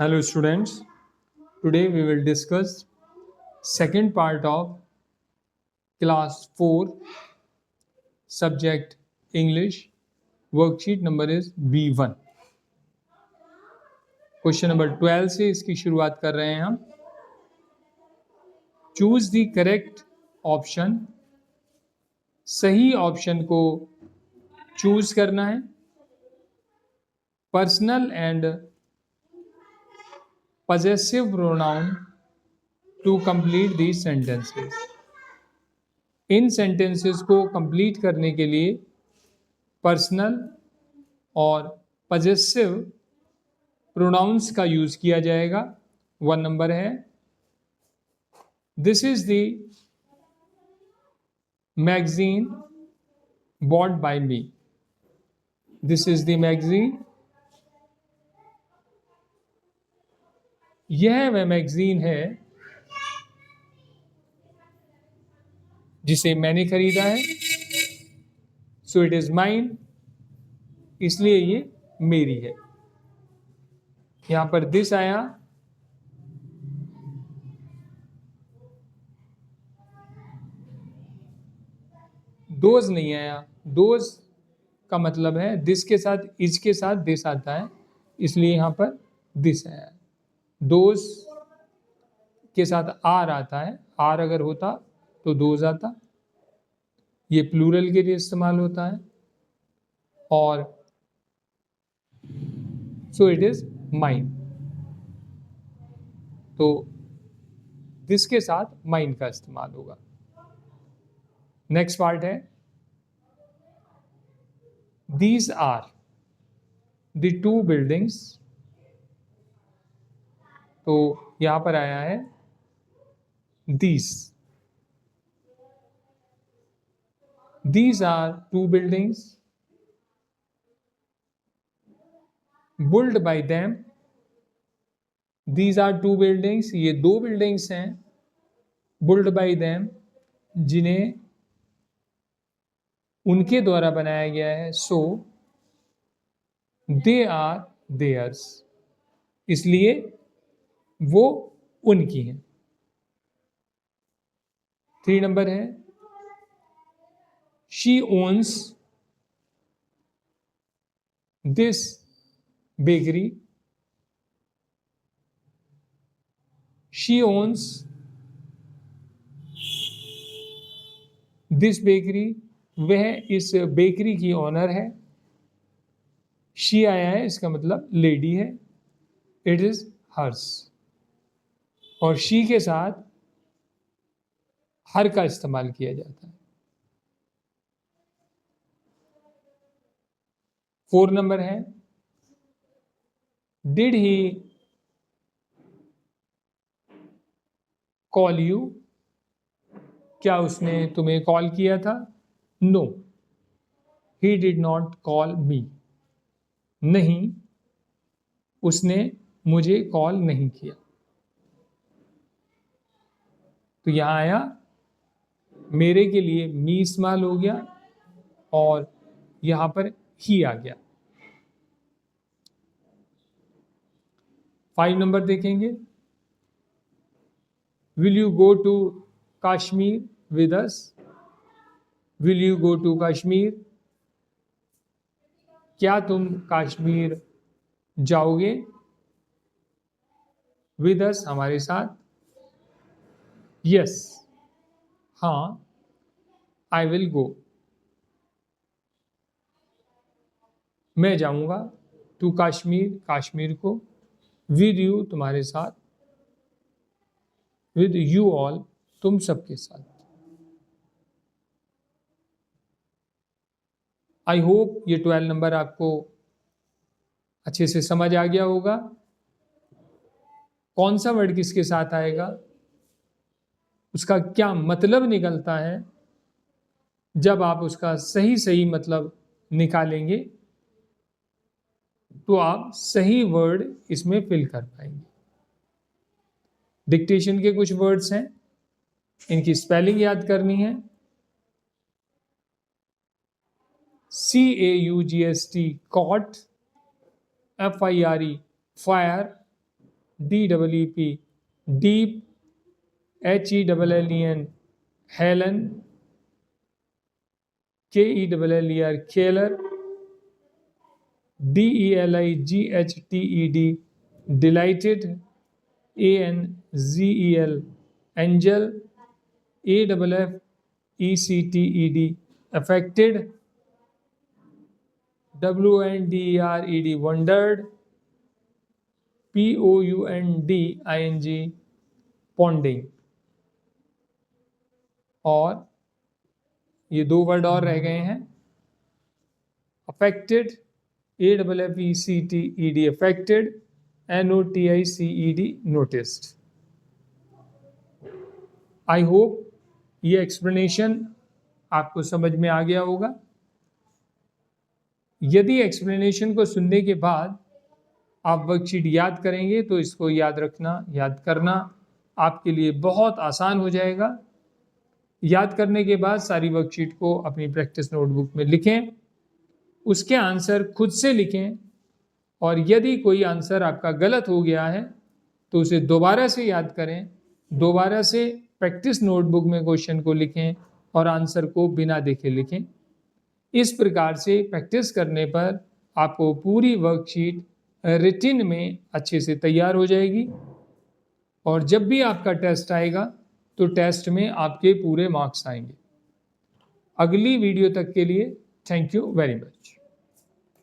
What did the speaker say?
Hello students, today we will discuss second part of class 4 subject English. Worksheet number is B1. Question number 12 से इसकी शुरुआत कर रहे हैं हम. Choose the correct option. सही ऑप्शन को चूज करना है. Personal and possessive pronoun to complete these sentences. In sentences को complete करने के लिए पर्सनल और possessive pronouns का यूज किया जाएगा. 1 नंबर है, this is the magazine bought by me. This is the magazine. यह वह मैगजीन है जिसे मैंने खरीदा है. सो इट इज माइन, इसलिए ये मेरी है. यहां पर दिस आया. दोज नहीं आया. दोज का मतलब है दिस के साथ इज के साथ दिस आता है, इसलिए यहां पर दिस आया. दोज के साथ आर आता है. आर अगर होता तो दोज आता. ये प्लूरल के लिए इस्तेमाल होता है. और सो इट इज माइन. तो दिस के साथ माइन का इस्तेमाल होगा. नेक्स्ट पार्ट है, दीज आर द 2 बिल्डिंग्स. तो यहां पर आया है these. These are 2 buildings built by them. These are 2 buildings. ये 2 buildings हैं built by them, जिन्हें उनके द्वारा बनाया गया है. So they are theirs. इसलिए वो उनकी हैं. 3 नंबर है, she owns this bakery. She owns this bakery. वह इस बेकरी की ओनर है. शी आया है, इसका मतलब लेडी है. It is hers. और शी के साथ हर का इस्तेमाल किया जाता है. 4 नंबर है, डिड ही कॉल यू. क्या उसने तुम्हें कॉल किया था? No, he did not call me. नहीं, उसने मुझे कॉल नहीं किया. तो यहां आया, मेरे के लिए मी इस्तेमाल हो गया और यहां पर ही आ गया. 5 नंबर देखेंगे, will you go to Kashmir with us. Will you go to Kashmir. क्या तुम कश्मीर जाओगे? विद अस, हमारे साथ. यस, हाँ, आई विल गो, मैं जाऊंगा. टू कश्मीर, कश्मीर को. विद यू, तुम्हारे साथ. विद यू ऑल, तुम सबके साथ. आई होप ये 12 नंबर आपको अच्छे से समझ आ गया होगा. कौन सा वर्ड किसके साथ आएगा, उसका क्या मतलब निकलता है, जब आप उसका सही सही मतलब निकालेंगे तो आप सही वर्ड इसमें फिल कर पाएंगे. डिक्टेशन के कुछ वर्ड्स हैं, इनकी स्पेलिंग याद करनी है. CAUGST, caught. FIRE, fire. DEEP, deep, HELLEN, Helen, KELLER, Keller, DELIGHTED, delighted, ANZEL, angel, AFFECTED, affected, WONDERED, wondered, POUNDING, ponding। और ये 2 वर्ड और रह गए हैं, affected, AFFECTED, affected, NOTICED, noticed। I hope ये एक्सप्लेनेशन आपको समझ में आ गया होगा। यदि एक्सप्लेनेशन को सुनने के बाद आप वर्कशीट याद करेंगे तो इसको याद रखना, याद करना आपके लिए बहुत आसान हो जाएगा। याद करने के बाद सारी वर्कशीट को अपनी प्रैक्टिस नोटबुक में लिखें, उसके आंसर खुद से लिखें, और यदि कोई आंसर आपका गलत हो गया है तो उसे दोबारा से याद करें, दोबारा से प्रैक्टिस नोटबुक में क्वेश्चन को लिखें और आंसर को बिना देखे लिखें। इस प्रकार से प्रैक्टिस करने पर आपको पूरी वर्कशीट रिटिन में अच्छे से तैयार हो जाएगी, और जब भी आपका टेस्ट आएगा तो टेस्ट में आपके पूरे मार्क्स आएंगे। अगली वीडियो तक के लिए थैंक यू वेरी मच।